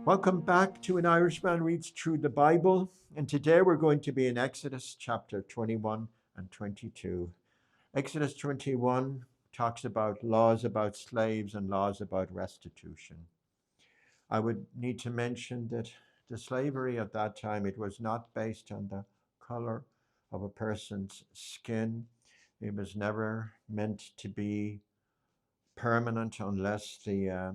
Welcome back to An Irishman Reads Through the Bible, and today we're going to be in Exodus chapter 21 and 22. Exodus 21 talks about laws about slaves and laws about restitution. I would need to mention that the slavery at that time, it was not based on the color of a person's skin. It was never meant to be permanent unless a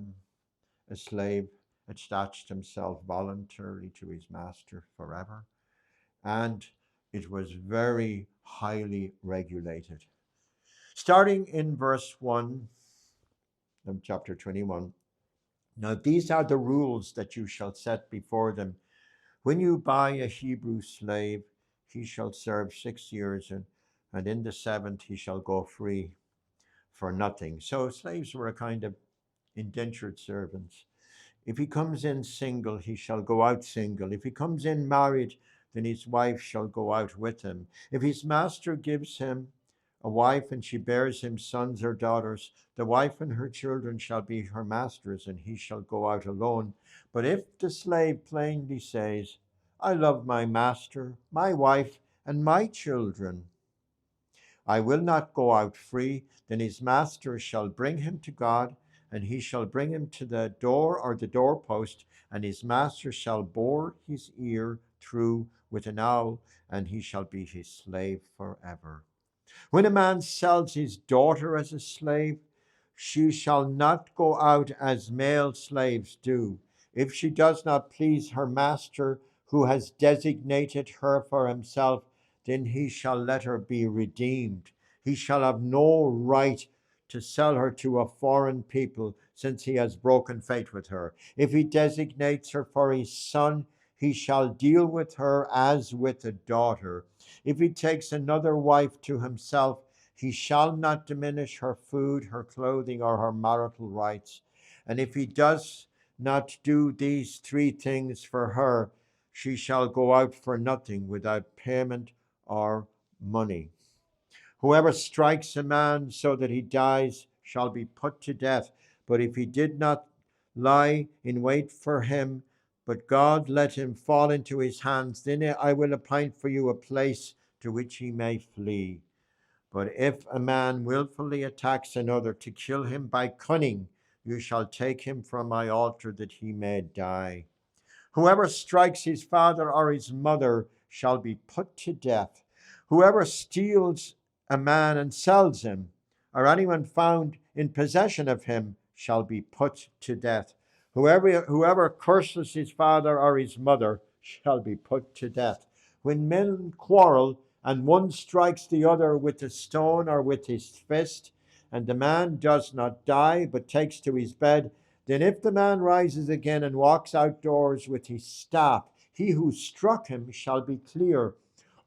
slave attached himself voluntarily to his master forever. And it was very highly regulated. Starting in verse 1 of chapter 21. Now these are the rules that you shall set before them. When you buy a Hebrew slave, he shall serve 6 years, and in the seventh he shall go free for nothing. So slaves were a kind of indentured servants. If he comes in single, he shall go out single. If he comes in married, then his wife shall go out with him. If his master gives him a wife and she bears him sons or daughters, the wife and her children shall be her master's, and he shall go out alone. But if the slave plainly says, I love my master, my wife, and my children, I will not go out free, then his master shall bring him to God, and he shall bring him to the door or the doorpost, and his master shall bore his ear through with an awl, and he shall be his slave forever. When a man sells his daughter as a slave, she shall not go out as male slaves do. If she does not please her master, who has designated her for himself, then he shall let her be redeemed. He shall have no right to sell her to a foreign people, since he has broken faith with her. If he designates her for his son, he shall deal with her as with a daughter. If he takes another wife to himself, he shall not diminish her food, her clothing, or her marital rights. And if he does not do these three things for her, she shall go out for nothing, without payment or money. Whoever strikes a man so that he dies shall be put to death. But if he did not lie in wait for him, but God let him fall into his hands, then I will appoint for you a place to which he may flee. But if a man willfully attacks another to kill him by cunning, you shall take him from my altar that he may die. Whoever strikes his father or his mother shall be put to death. Whoever steals a man and sells him, or anyone found in possession of him, shall be put to death. Whoever curses his father or his mother shall be put to death. When men quarrel, and one strikes the other with a stone or with his fist, and the man does not die, but takes to his bed, then if the man rises again and walks outdoors with his staff, he who struck him shall be clear.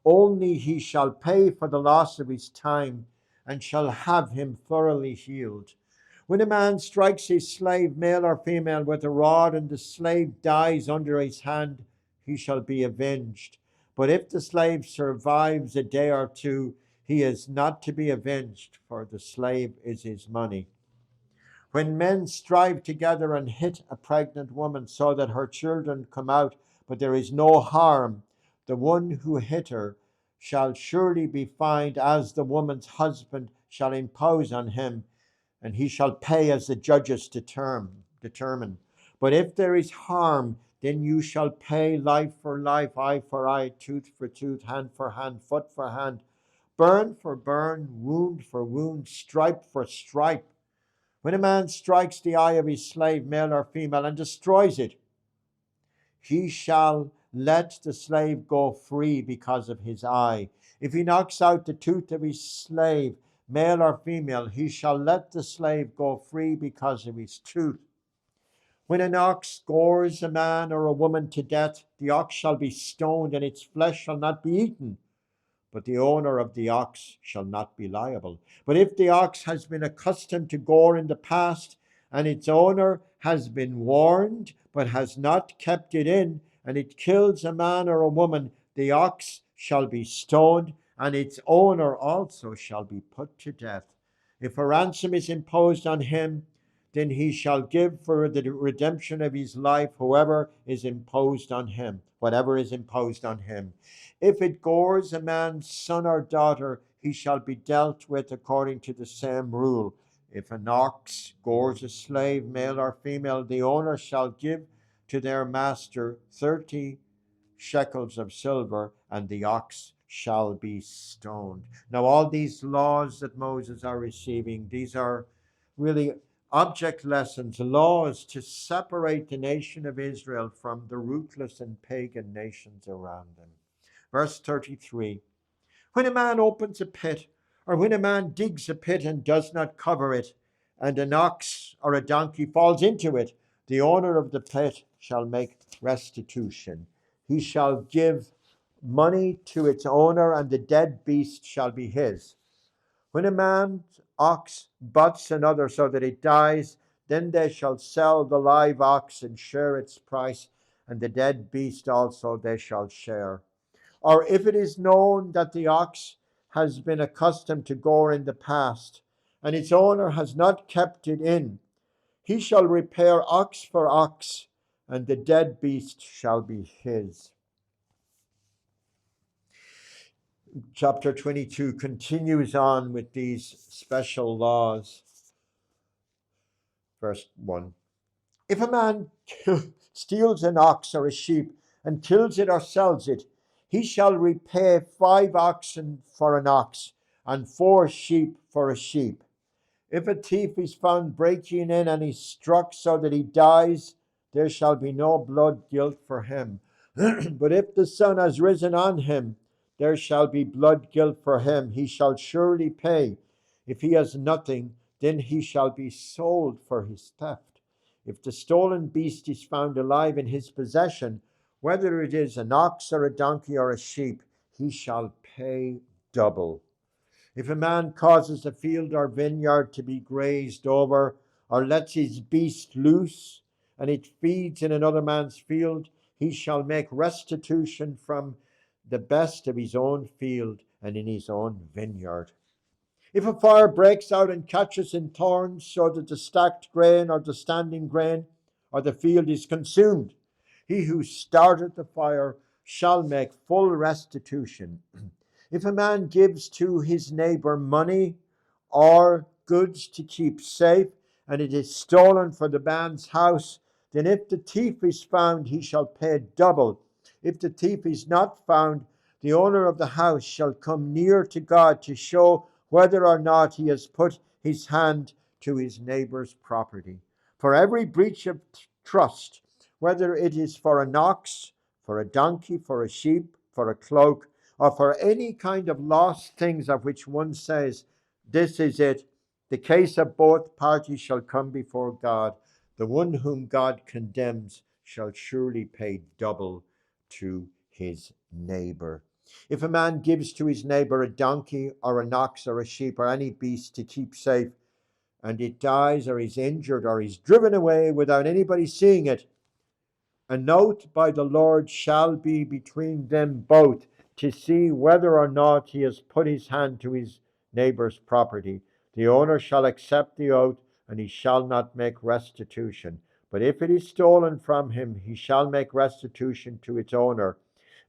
Only he shall pay for the loss of his time, and shall have him thoroughly healed. When a man strikes his slave, male or female, with a rod, and the slave dies under his hand, he shall be avenged. But if the slave survives a day or two, he is not to be avenged, for the slave is his money. When men strive together and hit a pregnant woman so that her children come out, but there is no harm, the one who hit her shall surely be fined, as the woman's husband shall impose on him, and he shall pay as the judges determine. But if there is harm, then you shall pay life for life, eye for eye, tooth for tooth, hand for hand, foot for hand, burn for burn, wound for wound, stripe for stripe. When a man strikes the eye of his slave, male or female, and destroys it, he shall let the slave go free because of his eye. If he knocks out the tooth of his slave, male or female, he shall let the slave go free because of his tooth. When an ox gores a man or a woman to death, the ox shall be stoned, and its flesh shall not be eaten, but the owner of the ox shall not be liable. But if the ox has been accustomed to gore in the past, and its owner has been warned, but has not kept it in, and it kills a man or a woman, the ox shall be stoned, and its owner also shall be put to death. If a ransom is imposed on him, then he shall give for the redemption of his life whoever is imposed on him, whatever is imposed on him. If it gores a man's son or daughter, he shall be dealt with according to the same rule. If an ox gores a slave, male or female, the owner shall give to their master 30 shekels of silver, and the ox shall be stoned. Now, all these laws that Moses are receiving, these are really object lessons, laws to separate the nation of Israel from the ruthless and pagan nations around them. Verse 33, when a man opens a pit, or when a man digs a pit and does not cover it, and an ox or a donkey falls into it, the owner of the pit shall make restitution. He shall give money to its owner, and the dead beast shall be his. When a man's ox butts another so that it dies, then they shall sell the live ox and share its price, and the dead beast also they shall share. Or if it is known that the ox has been accustomed to gore in the past, and its owner has not kept it in, he shall repair ox for ox, and the dead beast shall be his. Chapter 22 continues on with these special laws. Verse 1. If a man steals an ox or a sheep and kills it or sells it, he shall repay 5 oxen for an ox and 4 sheep for a sheep. If a thief is found breaking in and is struck so that he dies, there shall be no blood guilt for him. But if the sun has risen on him, there shall be blood guilt for him. He shall surely pay. If he has nothing, then he shall be sold for his theft. If the stolen beast is found alive in his possession, whether it is an ox or a donkey or a sheep, he shall pay double. If a man causes a field or vineyard to be grazed over, or lets his beast loose, and it feeds in another man's field, he shall make restitution from the best of his own field and in his own vineyard. If a fire breaks out and catches in thorns, so that the stacked grain or the standing grain or the field is consumed, he who started the fire shall make full restitution. If a man gives to his neighbor money or goods to keep safe, and it is stolen for the man's house, then if the thief is found, he shall pay double. If the thief is not found, the owner of the house shall come near to God to show whether or not he has put his hand to his neighbor's property. For every breach of trust, whether it is for an ox, for a donkey, for a sheep, for a cloak, or for any kind of lost things of which one says, this is it, the case of both parties shall come before God. The one whom God condemns shall surely pay double to his neighbor. If a man gives to his neighbor a donkey or an ox or a sheep or any beast to keep safe, and it dies or is injured or is driven away without anybody seeing it, a note by the Lord shall be between them both, to see whether or not he has put his hand to his neighbor's property. The owner shall accept the oath, and he shall not make restitution. But if it is stolen from him, he shall make restitution to its owner.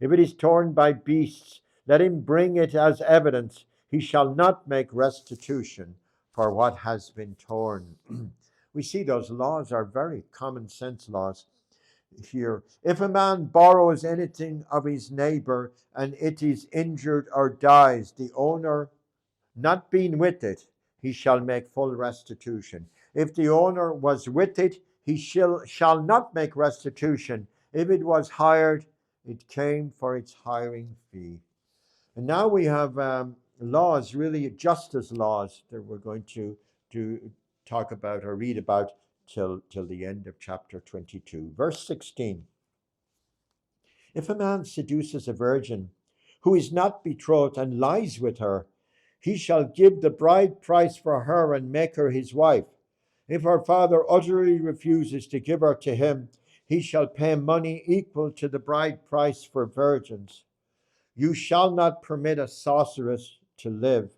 If it is torn by beasts, let him bring it as evidence. He shall not make restitution for what has been torn. We see those laws are very common sense laws here. If a man borrows anything of his neighbor and it is injured or dies, the owner not being with it, he shall make full restitution. If the owner was with it, he shall not make restitution. If it was hired, it came for its hiring fee. And now we have laws, really justice laws, that we're going to talk about or read about till the end of chapter 22. Verse 16. If a man seduces a virgin who is not betrothed and lies with her, he shall give the bride price for her and make her his wife. If her father utterly refuses to give her to him, he shall pay money equal to the bride price for virgins. You shall not permit a sorceress to live.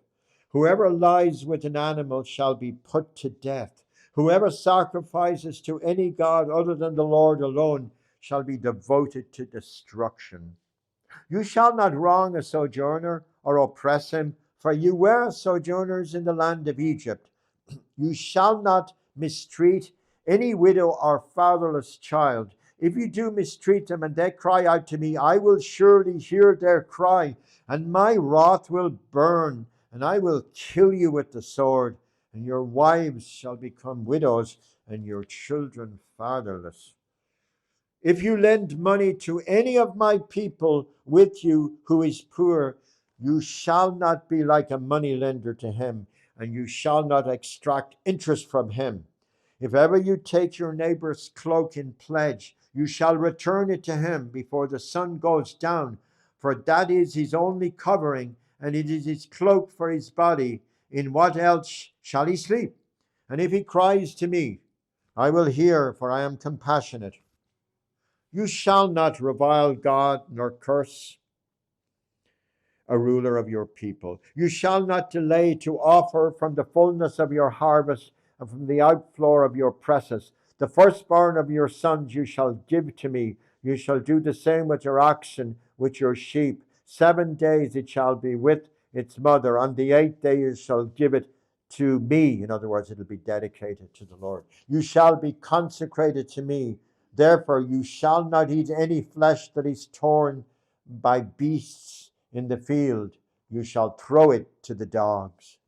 Whoever lies with an animal shall be put to death. Whoever sacrifices to any god other than the Lord alone shall be devoted to destruction. You shall not wrong a sojourner or oppress him, for you were sojourners in the land of Egypt. You shall not mistreat any widow or fatherless child. If you do mistreat them and they cry out to me, I will surely hear their cry, and my wrath will burn, and I will kill you with the sword, and your wives shall become widows, and your children fatherless. If you lend money to any of my people with you who is poor, you shall not be like a money lender to him, and you shall not extract interest from him. If ever you take your neighbor's cloak in pledge, you shall return it to him before the sun goes down, for that is his only covering, and it is his cloak for his body. In what else shall he sleep? And if he cries to me, I will hear, for I am compassionate. You shall not revile God nor curse a ruler of your people. You shall not delay to offer from the fullness of your harvest and from the outflow of your presses. The firstborn of your sons you shall give to me. You shall do the same with your oxen, with your sheep. 7 days it shall be with its mother. On the 8th day you shall give it to me. In other words, it'll be dedicated to the Lord. You shall be consecrated to me. Therefore, you shall not eat any flesh that is torn by beasts in the field. You shall throw it to the dogs.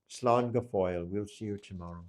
Slán go fóill. We'll see you tomorrow.